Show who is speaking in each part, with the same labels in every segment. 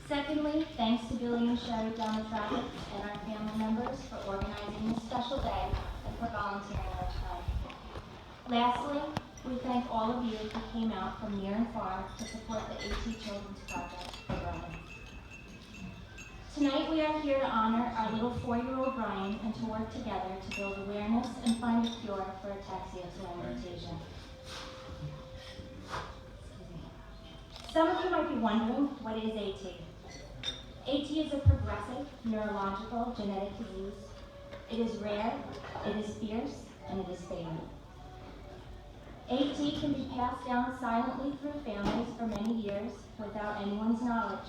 Speaker 1: Secondly, thanks to Billy and Sherry Demographic and our family members for organizing this special day and for volunteering their time. Lastly, we thank all of you who came out from near and far to support the AT Children's Project for Brian. Tonight we are here to honor our little 4-year-old Brian and to work together to build awareness and find a cure for ataxia-telangiectasia. Some of you might be wondering, what is AT? AT is a progressive neurological genetic disease. It is rare, it is fierce, and it is fatal. AT can be passed down silently through families for many years without anyone's knowledge.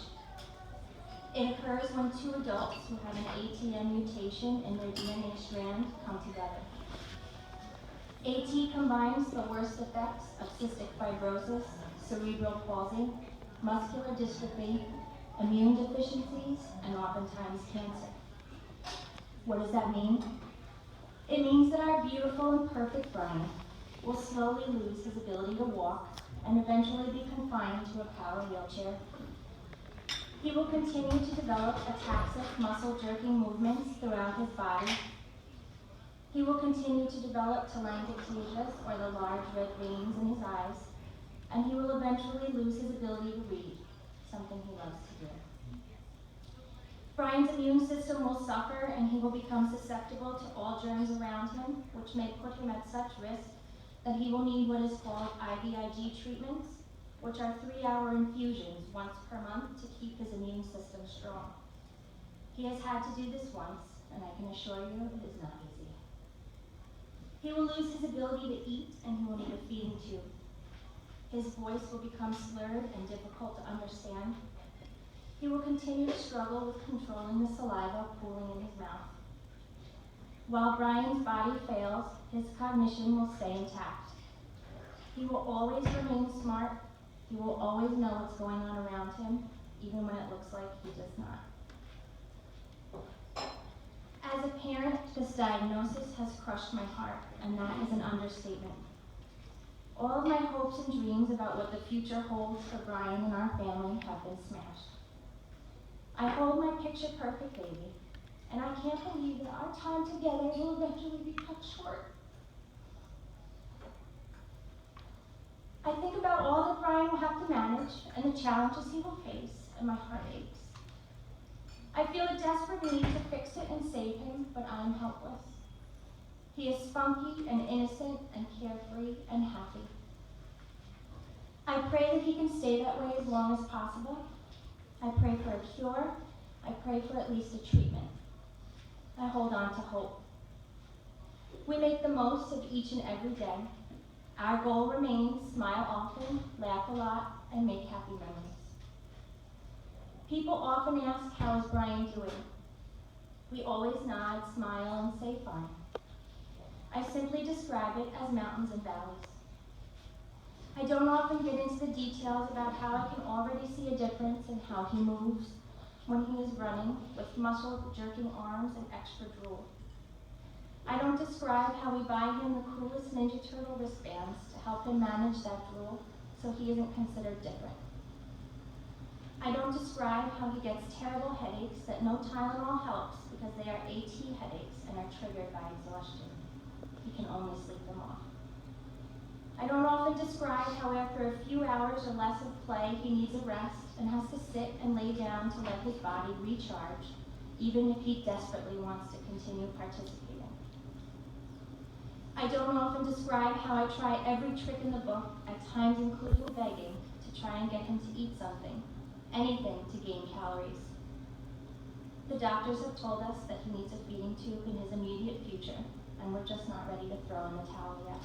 Speaker 1: It occurs when two adults who have an ATM mutation in their DNA strand come together. AT combines the worst effects of cystic fibrosis, cerebral palsy, muscular dystrophy, immune deficiencies, and oftentimes cancer. What does that mean? It means that our beautiful and perfect Brian will slowly lose his ability to walk and eventually be confined to a power wheelchair. He will continue to develop ataxic muscle jerking movements throughout his body. He will continue to develop telangiectasias, or the large red veins in his eyes, and he will eventually lose his ability to read, something he loves to do. Brian's immune system will suffer and he will become susceptible to all germs around him, which may put him at such risk that he will need what is called IVIG treatments, which are 3-hour infusions once per month to keep his immune system strong. He has had to do this once, and I can assure you it is not easy. He will lose his ability to eat and he will need a feeding tube. His voice will become slurred and difficult to understand. He will continue to struggle with controlling the saliva pooling in his mouth. While Brian's body fails, his cognition will stay intact. He will always remain smart. He will always know what's going on around him, even when it looks like he does not. As a parent, this diagnosis has crushed my heart, and that is an understatement. All of my hopes and dreams about what the future holds for Brian and our family have been smashed. I hold my picture-perfect baby, and I can't believe that our time together will eventually be cut short. I think about all that Brian will have to manage and the challenges he will face, and my heart aches. I feel a desperate need to fix it and save him, but I am helpless. He is spunky and innocent and carefree and happy. I pray that he can stay that way as long as possible. I pray for a cure. I pray for at least a treatment. I hold on to hope. We make the most of each and every day. Our goal remains smile often, laugh a lot, and make happy memories. People often ask, how is Brian doing? We always nod, smile, and say fine. I simply describe it as mountains and valleys. I don't often get into the details about how I can already see a difference in how he moves when he is running with muscle-jerking arms and extra drool. I don't describe how we buy him the coolest Ninja Turtle wristbands to help him manage that drool so he isn't considered different. I don't describe how he gets terrible headaches that no Tylenol helps because they are AT headaches and are triggered by exhaustion. He can only sleep them off. I don't often describe how after a few hours or less of play, he needs a rest and has to sit and lay down to let his body recharge, even if he desperately wants to continue participating. I don't often describe how I try every trick in the book, at times including begging, to try and get him to eat something, anything to gain calories. The doctors have told us that he needs a feeding tube in his immediate future, and we're just not ready to throw in the towel yet.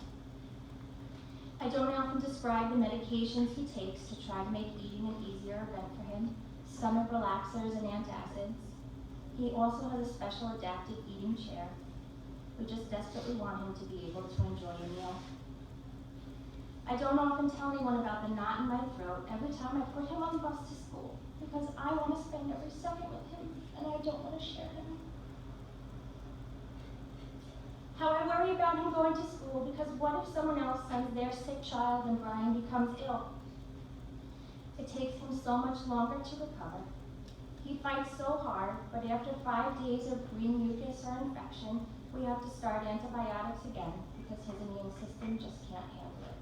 Speaker 1: I don't often describe the medications he takes to try to make eating an easier event for him, stomach relaxers and antacids. He also has a special adaptive eating chair. We just desperately want him to be able to enjoy a meal. I don't often tell anyone about the knot in my throat every time I put him on the bus to school, because I want to spend every second with him, and I don't want to share him. How I worry about him going to school, because what if someone else sends their sick child and Brian becomes ill? It takes him so much longer to recover. He fights so hard, but after 5 days of green mucus or infection, we have to start antibiotics again because his immune system just can't handle it.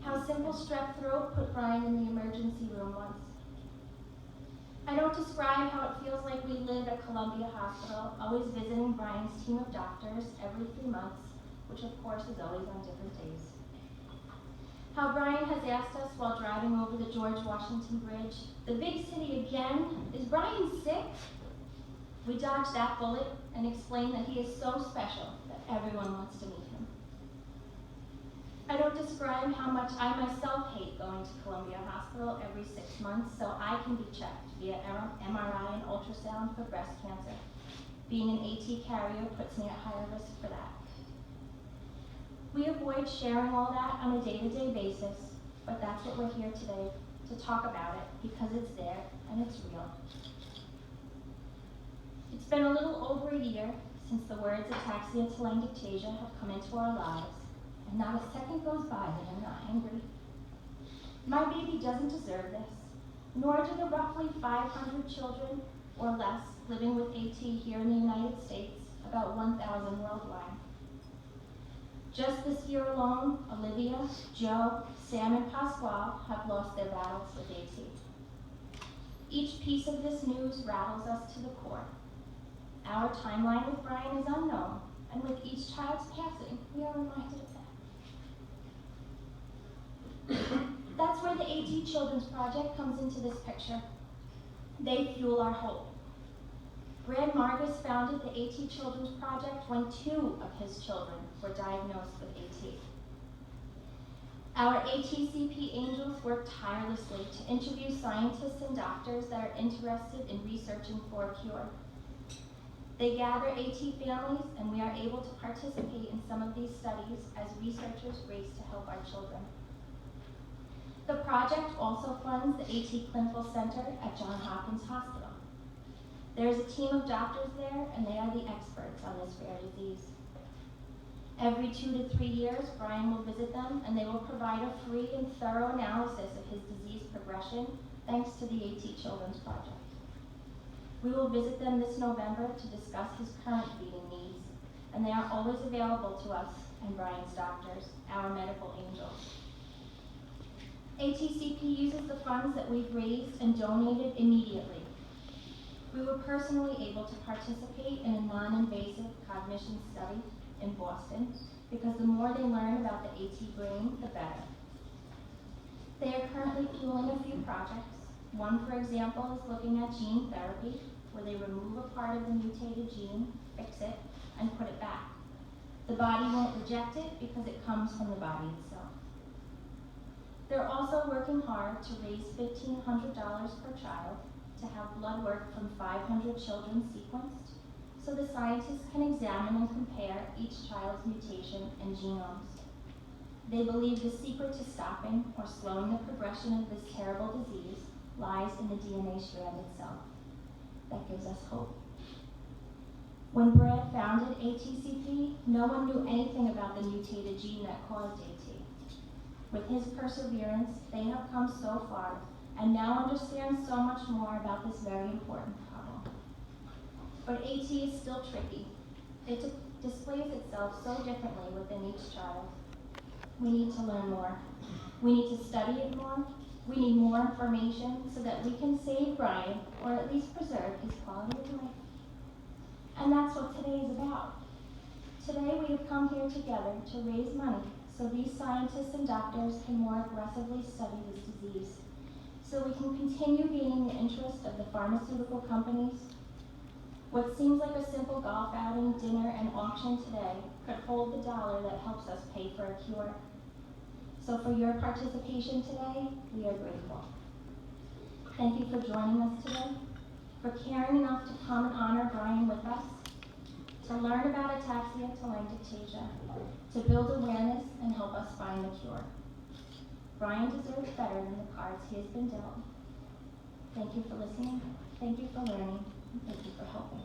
Speaker 1: How simple strep throat put Brian in the emergency room once. I don't describe how it feels like we live at Columbia Hospital, always visiting Brian's team of doctors every 3 months, which of course is always on different days. How Brian has asked us while driving over the George Washington Bridge, "The big city again? Is Brian sick?" We dodge that bullet and explain that he is so special that everyone wants to meet him. I don't describe how much I myself hate going to Columbia Hospital every 6 months so I can be checked via MRI and ultrasound for breast cancer. Being an AT carrier puts me at higher risk for that. We avoid sharing all that on a day-to-day basis, but that's what we're here today to talk about it because it's there and it's real. It's been a little over a year since the words ataxia telangiectasia have come into our lives, and not a second goes by that I'm not angry. My baby doesn't deserve this, nor do the roughly 500 children or less living with AT here in the United States, about 1,000 worldwide. Just this year alone, Olivia, Joe, Sam, and Pasquale have lost their battles with AT. Each piece of this news rattles us to the core. Our timeline with Brian is unknown, and with each child's passing, we are reminded of that. That's where the AT Children's Project comes into this picture. They fuel our hope. Brad Margus founded the AT Children's Project when 2 of his children were diagnosed with AT. Our ATCP angels work tirelessly to interview scientists and doctors that are interested in researching for a cure. They gather AT families, and we are able to participate in some of these studies as researchers race to help our children. The project also funds the AT Clinical Center at Johns Hopkins Hospital. There's a team of doctors there, and they are the experts on this rare disease. Every 2 to 3 years, Brian will visit them, and they will provide a free and thorough analysis of his disease progression, thanks to the AT Children's Project. We will visit them this November to discuss his current feeding needs, and they are always available to us and Brian's doctors, our medical angels. ATCP uses the funds that we've raised and donated immediately. We were personally able to participate in a non-invasive cognition study in Boston because the more they learn about the AT brain, the better. They are currently fueling a few projects. One, for example, is looking at gene therapy, where they remove a part of the mutated gene, fix it, and put it back. The body won't reject it because it comes from the body itself. They're also working hard to raise $1,500 per child to have blood work from 500 children sequenced, so the scientists can examine and compare each child's mutation and genomes. They believe the secret to stopping or slowing the progression of this terrible disease lies in the DNA strand itself. That gives us hope. When Brad founded ATCP, no one knew anything about the mutated gene that caused AT. With his perseverance, they have come so far and now understand so much more about this very important problem. But AT is still tricky. It displays itself so differently within each child. We need to learn more. We need to study it more. We need more information so that we can save Brian, or at least preserve his quality of life. And that's what today is about. Today we have come here together to raise money so these scientists and doctors can more aggressively study this disease, so we can continue being in the interest of the pharmaceutical companies. What seems like a simple golf outing, dinner, and auction today could hold the dollar that helps us pay for a cure. So for your participation today, we are grateful. Thank you for joining us today, for caring enough to come and honor Brian with us, to learn about ataxia telangiectasia, to build awareness and help us find the cure. Brian deserves better than the cards he has been dealt. Thank you for listening, thank you for learning, and thank you for helping.